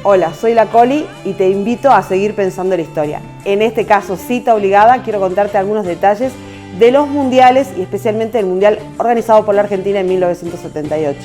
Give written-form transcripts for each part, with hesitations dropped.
Hola, soy la Coli y te invito a seguir pensando la historia. En este caso, cita obligada, quiero contarte algunos detalles de los mundiales y especialmente el mundial organizado por la Argentina en 1978.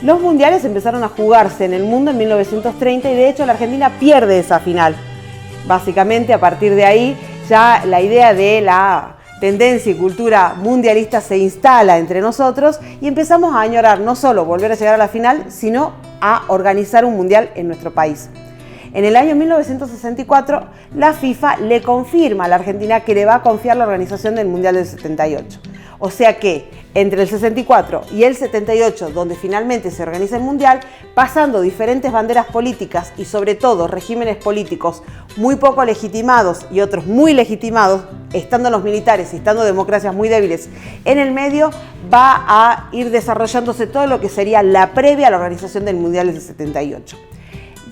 Los mundiales empezaron a jugarse en el mundo en 1930 y de hecho la Argentina pierde esa final. Básicamente a partir de ahí ya la idea de la tendencia y cultura mundialista se instala entre nosotros y empezamos a añorar no solo volver a llegar a la final, sino a organizar un mundial en nuestro país. En el año 1964, la FIFA le confirma a la Argentina que le va a confiar la organización del Mundial del 78. O sea que entre el 64 y el 78, donde finalmente se organiza el Mundial, pasando diferentes banderas políticas y sobre todo regímenes políticos muy poco legitimados y otros muy legitimados, estando los militares y estando democracias muy débiles en el medio, va a ir desarrollándose todo lo que sería la previa a la organización del Mundial del 78.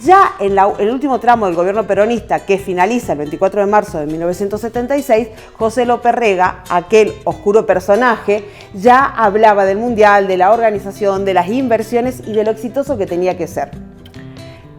Ya en el último tramo del gobierno peronista, que finaliza el 24 de marzo de 1976, José López Rega, aquel oscuro personaje, ya hablaba del mundial, de la organización, de las inversiones y de lo exitoso que tenía que ser.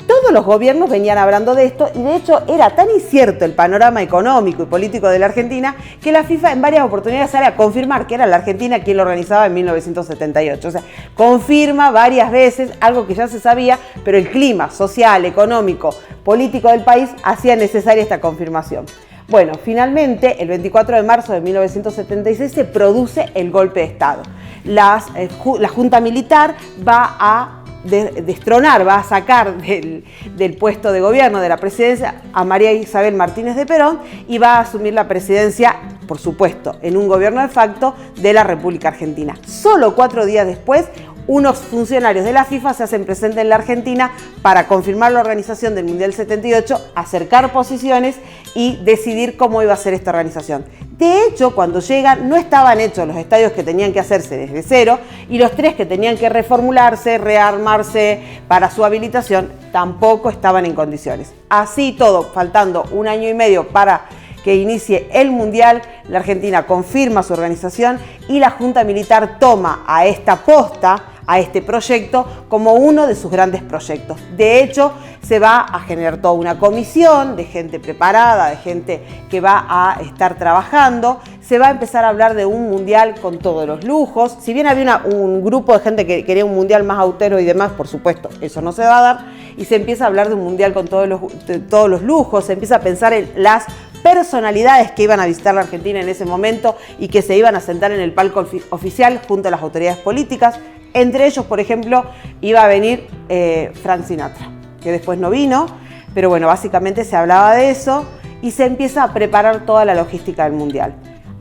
Todos los gobiernos venían hablando de esto y de hecho era tan incierto el panorama económico y político de la Argentina que la FIFA en varias oportunidades sale a confirmar que era la Argentina quien lo organizaba en 1978. O sea, confirma varias veces algo que ya se sabía, pero el clima social, económico, político del país hacía necesaria esta confirmación. Bueno, finalmente el 24 de marzo de 1976 se produce el golpe de Estado. La Junta Militar va a destronar, va a sacar del puesto de gobierno, de la presidencia, a María Isabel Martínez de Perón y va a asumir la presidencia, por supuesto, en un gobierno de facto de la República Argentina. Solo 4 días después, unos funcionarios de la FIFA se hacen presentes en la Argentina para confirmar la organización del Mundial 78, acercar posiciones y decidir cómo iba a ser esta organización. De hecho, cuando llegan no estaban hechos los estadios que tenían que hacerse desde cero y los 3 que tenían que reformularse, rearmarse para su habilitación tampoco estaban en condiciones. Así todo, faltando 1 año y medio para que inicie el Mundial, la Argentina confirma su organización y la Junta Militar toma a esta posta, a este proyecto, como uno de sus grandes proyectos. De hecho, se va a generar toda una comisión de gente preparada, de gente que va a estar trabajando. Se va a empezar a hablar de un mundial con todos los lujos. Si bien había un grupo de gente que quería un mundial más austero y demás, por supuesto, eso no se va a dar. Y se empieza a hablar de un mundial con todos los lujos. Se empieza a pensar en las personalidades que iban a visitar la Argentina en ese momento y que se iban a sentar en el palco oficial junto a las autoridades políticas. Entre ellos, por ejemplo, iba a venir Frank Sinatra, que después no vino, pero bueno, básicamente se hablaba de eso y se empieza a preparar toda la logística del Mundial.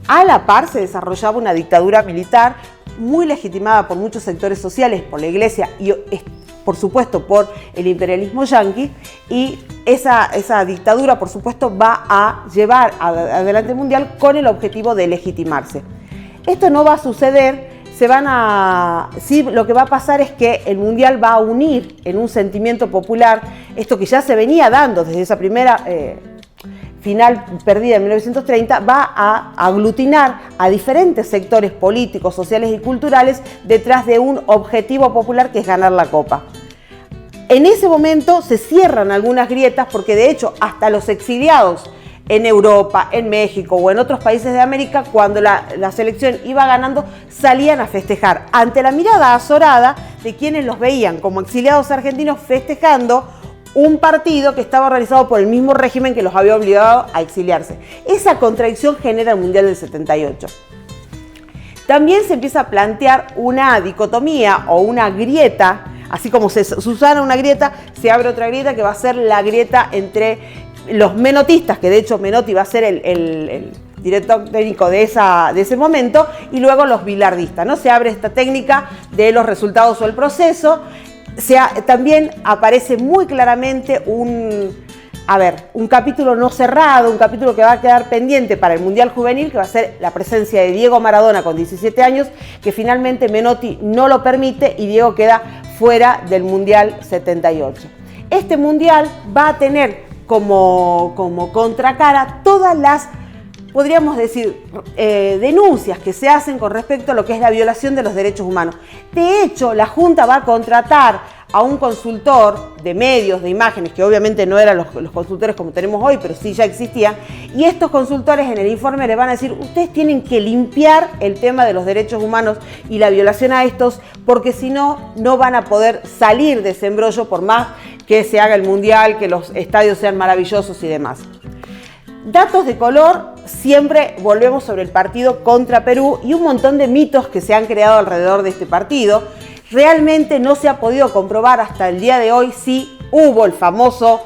A la par se desarrollaba una dictadura militar muy legitimada por muchos sectores sociales, por la Iglesia y por supuesto por el imperialismo yanqui, y esa dictadura por supuesto va a llevar adelante el Mundial con el objetivo de legitimarse. Esto no va a suceder. Sí, lo que va a pasar es que el Mundial va a unir en un sentimiento popular esto que ya se venía dando desde esa primera final perdida en 1930, va a aglutinar a diferentes sectores políticos, sociales y culturales detrás de un objetivo popular que es ganar la Copa. En ese momento se cierran algunas grietas porque de hecho hasta los exiliados en Europa, en México o en otros países de América, cuando la selección iba ganando, salían a festejar ante la mirada azorada de quienes los veían como exiliados argentinos festejando un partido que estaba organizado por el mismo régimen que los había obligado a exiliarse. Esa contradicción genera el Mundial del 78. También se empieza a plantear una dicotomía o una grieta, así como se subsana una grieta, se abre otra grieta que va a ser la grieta entre los menotistas, que de hecho Menotti va a ser el director técnico de ese momento, y luego los bilardistas, ¿no? Se abre esta técnica de los resultados o el proceso. También aparece muy claramente un capítulo no cerrado, un capítulo que va a quedar pendiente para el Mundial Juvenil, que va a ser la presencia de Diego Maradona con 17 años, que finalmente Menotti no lo permite y Diego queda fuera del Mundial 78. Este Mundial va a tener como contracara todas las, podríamos decir, denuncias que se hacen con respecto a lo que es la violación de los derechos humanos. De hecho, la Junta va a contratar a un consultor de medios, de imágenes, que obviamente no eran los consultores como tenemos hoy, pero sí ya existían, y estos consultores en el informe les van a decir, ustedes tienen que limpiar el tema de los derechos humanos y la violación a estos, porque si no, no van a poder salir de ese embrollo por más que se haga el mundial, que los estadios sean maravillosos y demás. Datos de color, siempre volvemos sobre el partido contra Perú y un montón de mitos que se han creado alrededor de este partido. Realmente no se ha podido comprobar hasta el día de hoy si hubo el famoso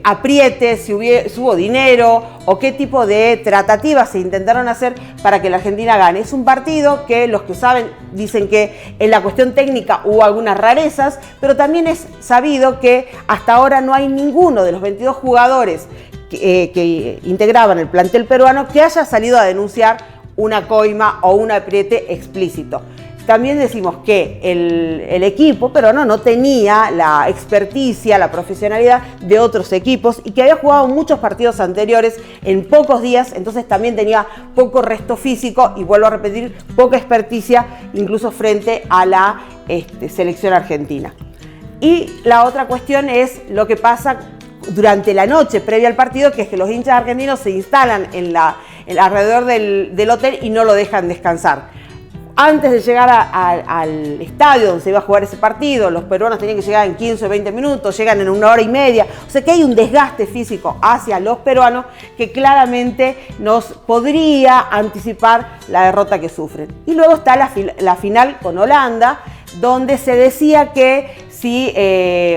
apriete, si hubo dinero o qué tipo de tratativas se intentaron hacer para que la Argentina gane. Es un partido que los que saben dicen que en la cuestión técnica hubo algunas rarezas, pero también es sabido que hasta ahora no hay ninguno de los 22 jugadores que integraban el plantel peruano que haya salido a denunciar una coima o un apriete explícito. También decimos que el equipo peruano no tenía la experticia, la profesionalidad de otros equipos y que había jugado muchos partidos anteriores en pocos días, entonces también tenía poco resto físico y, vuelvo a repetir, poca experticia incluso frente a la selección argentina. Y la otra cuestión es lo que pasa durante la noche previa al partido, que es que los hinchas argentinos se instalan alrededor del hotel y no lo dejan descansar. Antes de llegar al estadio donde se iba a jugar ese partido, los peruanos tenían que llegar en 15 o 20 minutos, llegan en 1 hora y media. O sea que hay un desgaste físico hacia los peruanos que claramente nos podría anticipar la derrota que sufren. Y luego está la final con Holanda, donde se decía que si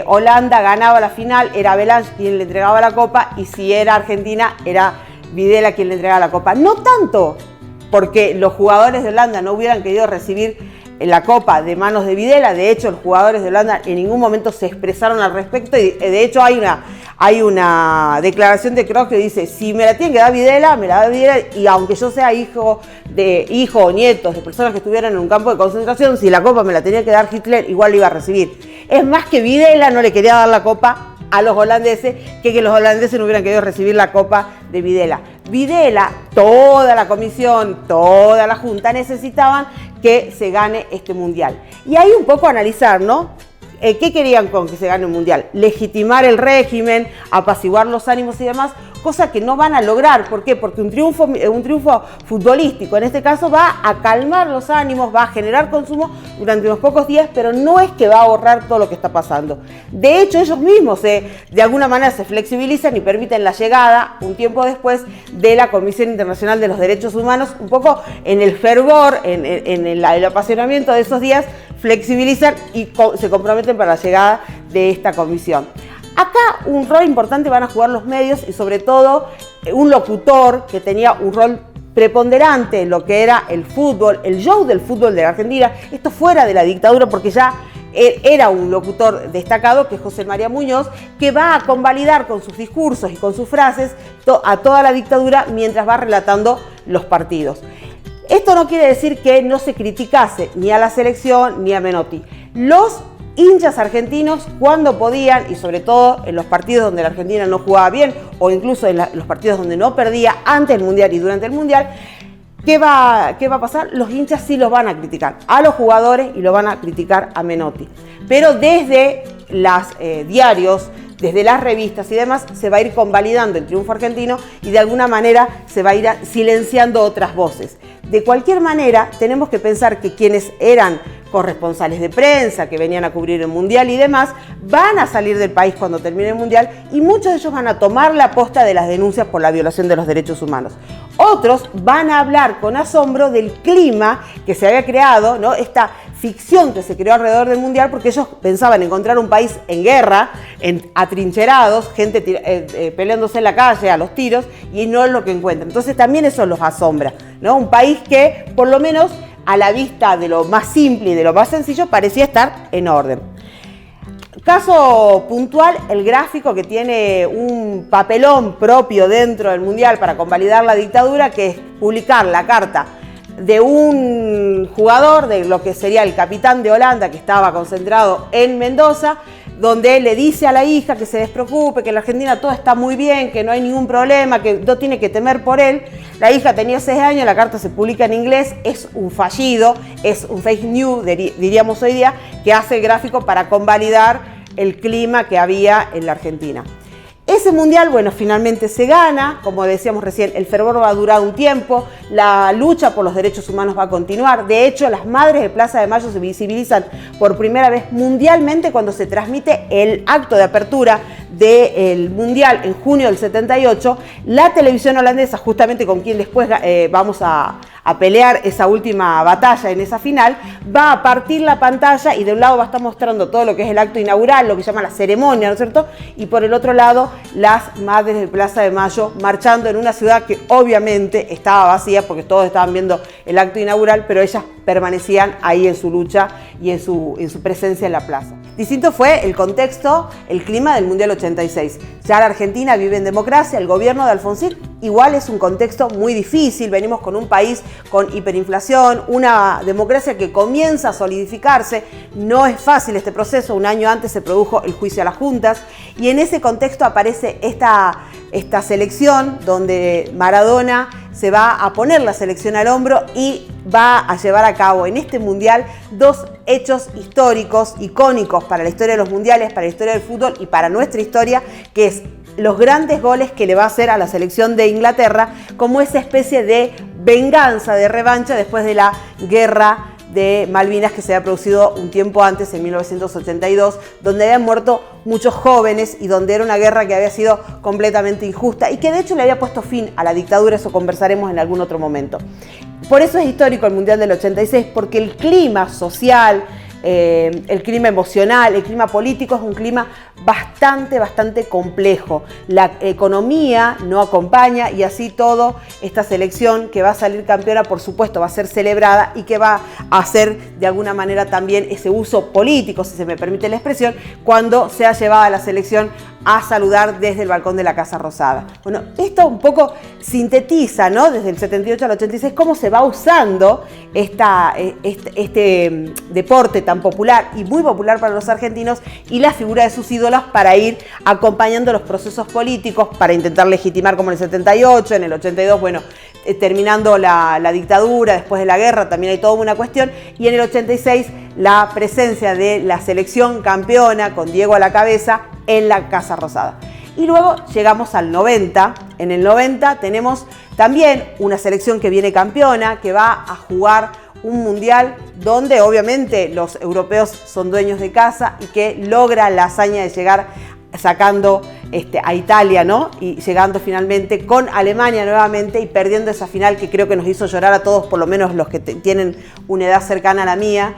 Holanda ganaba la final, era Belange quien le entregaba la copa, y si era Argentina, era Videla quien le entregaba la copa. No tanto porque los jugadores de Holanda no hubieran querido recibir la copa de manos de Videla. De hecho, los jugadores de Holanda en ningún momento se expresaron al respecto, y de hecho hay una declaración de Kroos que dice, si me la tiene que dar Videla, me la da Videla, y aunque yo sea hijo o nietos de personas que estuvieran en un campo de concentración, si la copa me la tenía que dar Hitler, igual la iba a recibir. Es más que Videla no le quería dar la copa a los holandeses que los holandeses no hubieran querido recibir la copa de Videla. Videla, toda la comisión, toda la junta necesitaban que se gane este mundial. Y ahí un poco analizar, ¿no? ¿Qué querían con que se gane un mundial? Legitimar el régimen, apaciguar los ánimos y demás, cosa que no van a lograr. ¿Por qué? Porque un triunfo futbolístico, en este caso, va a calmar los ánimos, va a generar consumo durante unos pocos días, pero no es que va a borrar todo lo que está pasando. De hecho, ellos mismos de alguna manera se flexibilizan y permiten la llegada, un tiempo después, de la Comisión Internacional de los Derechos Humanos, un poco en el fervor, en el apasionamiento de esos días, flexibilizan y se comprometen para la llegada de esta comisión. Acá un rol importante van a jugar los medios y sobre todo un locutor que tenía un rol preponderante en lo que era el fútbol, el show del fútbol de la Argentina, esto fuera de la dictadura, porque ya era un locutor destacado, que es José María Muñoz, que va a convalidar con sus discursos y con sus frases a toda la dictadura mientras va relatando los partidos. Esto no quiere decir que no se criticase ni a la selección ni a Menotti. Los hinchas argentinos, cuando podían, y sobre todo en los partidos donde la Argentina no jugaba bien, o incluso en los partidos donde no perdía antes del Mundial y durante el Mundial, ¿qué va a pasar? Los hinchas sí los van a criticar a los jugadores y lo van a criticar a Menotti. Pero desde los diarios, desde las revistas y demás, se va a ir convalidando el triunfo argentino y de alguna manera se va a ir silenciando otras voces. De cualquier manera, tenemos que pensar que quienes eran corresponsales de prensa, que venían a cubrir el Mundial y demás, van a salir del país cuando termine el Mundial y muchos de ellos van a tomar la posta de las denuncias por la violación de los derechos humanos. Otros van a hablar con asombro del clima que se había creado, ¿no? Esta ficción que se creó alrededor del Mundial, porque ellos pensaban encontrar un país en guerra, atrincherados, gente peleándose en la calle a los tiros, y no es lo que encuentran. Entonces también eso los asombra, ¿no? Un país que, por lo menos a la vista de lo más simple y de lo más sencillo, parecía estar en orden. Caso puntual, el gráfico, que tiene un papelón propio dentro del Mundial para convalidar la dictadura, que es publicar la carta de un jugador, de lo que sería el capitán de Holanda, que estaba concentrado en Mendoza, donde le dice a la hija que se despreocupe, que en la Argentina todo está muy bien, que no hay ningún problema, que no tiene que temer por él. La hija tenía 6 años, la carta se publica en inglés, es un fallido, es un fake news, diríamos hoy día, que hace el gráfico para convalidar el clima que había en la Argentina. Ese mundial, bueno, finalmente se gana, como decíamos recién, el fervor va a durar un tiempo, la lucha por los derechos humanos va a continuar. De hecho, las madres de Plaza de Mayo se visibilizan por primera vez mundialmente cuando se transmite el acto de apertura del mundial en junio del 78. La televisión holandesa, justamente con quien después vamos a pelear esa última batalla en esa final, va a partir la pantalla y de un lado va a estar mostrando todo lo que es el acto inaugural, lo que se llama la ceremonia, ¿no es cierto? Y por el otro lado, las madres de Plaza de Mayo marchando en una ciudad que obviamente estaba vacía porque todos estaban viendo el acto inaugural, pero ellas permanecían ahí en su lucha y en su presencia en la plaza. Distinto fue el contexto, el clima del Mundial 86. Ya la Argentina vive en democracia, el gobierno de Alfonsín igual es un contexto muy difícil, venimos con un país con hiperinflación, una democracia que comienza a solidificarse, no es fácil este proceso, un año antes se produjo el juicio a las juntas y en ese contexto aparece esta selección donde Maradona se va a poner la selección al hombro y va a llevar a cabo en este mundial dos hechos históricos, icónicos para la historia de los mundiales, para la historia del fútbol y para nuestra historia, que es los grandes goles que le va a hacer a la selección de Inglaterra como esa especie de venganza, de revancha después de la guerra de Malvinas que se había producido un tiempo antes, en 1982, donde habían muerto muchos jóvenes y donde era una guerra que había sido completamente injusta y que de hecho le había puesto fin a la dictadura, eso conversaremos en algún otro momento. Por eso es histórico el Mundial del 86, porque el clima social, el clima emocional, el clima político es un clima bastante complejo. La economía no acompaña y así todo esta selección que va a salir campeona, por supuesto, va a ser celebrada y que va a hacer de alguna manera también ese uso político, si se me permite la expresión, cuando sea llevada la selección a saludar desde el balcón de la Casa Rosada. Bueno, esto un poco sintetiza, ¿no? Desde el 78 al 86, cómo se va usando este deporte tan popular y muy popular para los argentinos y la figura de sus ídolos para ir acompañando los procesos políticos, para intentar legitimar como en el 78, en el 82, bueno, terminando la dictadura, después de la guerra, también hay toda una cuestión, y en el 86 la presencia de la selección campeona con Diego a la cabeza en la Casa Rosada. Y luego llegamos al 90. En el 90 tenemos también una selección que viene campeona, que va a jugar un mundial donde obviamente los europeos son dueños de casa y que logra la hazaña de llegar sacando a Italia, ¿no? Y llegando finalmente con Alemania nuevamente y perdiendo esa final que creo que nos hizo llorar a todos, por lo menos los que tienen una edad cercana a la mía.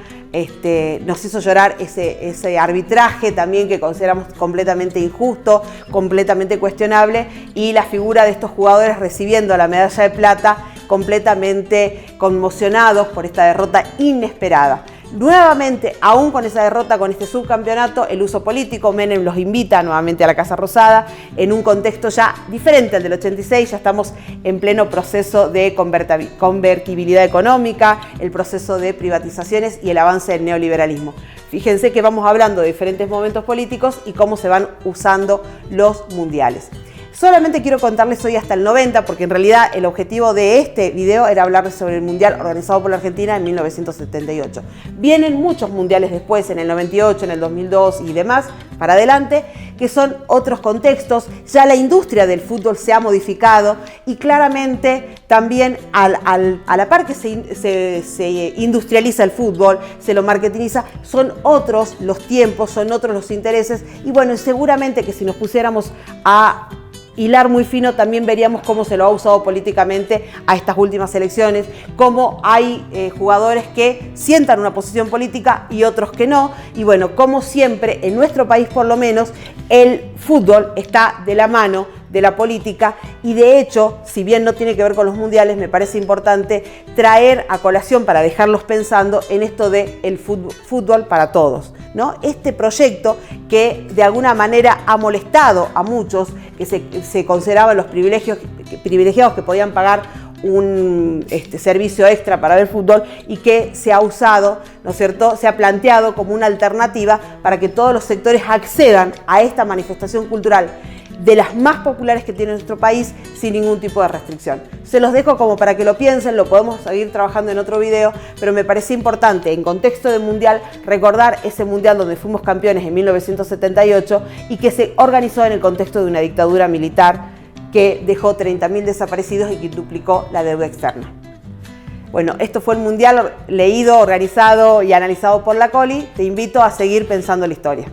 Nos hizo llorar ese arbitraje también que consideramos completamente injusto, completamente cuestionable, y la figura de estos jugadores recibiendo la medalla de plata completamente conmocionados por esta derrota inesperada. Nuevamente, aún con esa derrota, con este subcampeonato, el uso político, Menem los invita nuevamente a la Casa Rosada en un contexto ya diferente al del 86, ya estamos en pleno proceso de convertibilidad económica, el proceso de privatizaciones y el avance del neoliberalismo. Fíjense que vamos hablando de diferentes momentos políticos y cómo se van usando los mundiales. Solamente quiero contarles hoy hasta el 90, porque en realidad el objetivo de este video era hablarles sobre el mundial organizado por la Argentina en 1978. Vienen muchos mundiales después, en el 98, en el 2002 y demás, para adelante, que son otros contextos. Ya la industria del fútbol se ha modificado y claramente también a la par que se industrializa el fútbol, se lo marketiniza, son otros los tiempos, son otros los intereses y bueno, seguramente que si nos pusiéramos a hilar muy fino, también veríamos cómo se lo ha usado políticamente a estas últimas elecciones, cómo hay jugadores que sientan una posición política y otros que no, y bueno, como siempre, en nuestro país por lo menos, el fútbol está de la mano de la política y de hecho, si bien no tiene que ver con los mundiales, me parece importante traer a colación para dejarlos pensando en esto de el fútbol para todos, ¿no? Este proyecto que de alguna manera ha molestado a muchos, que se consideraban los privilegiados que podían pagar un servicio extra para ver fútbol y que se ha usado, ¿no es cierto?, se ha planteado como una alternativa para que todos los sectores accedan a esta manifestación cultural de las más populares que tiene nuestro país sin ningún tipo de restricción. Se los dejo como para que lo piensen, lo podemos seguir trabajando en otro video, pero me parecía importante en contexto de mundial recordar ese mundial donde fuimos campeones en 1978 y que se organizó en el contexto de una dictadura militar que dejó 30.000 desaparecidos y que duplicó la deuda externa. Bueno, esto fue el mundial leído, organizado y analizado por la Coli. Te invito a seguir pensando la historia.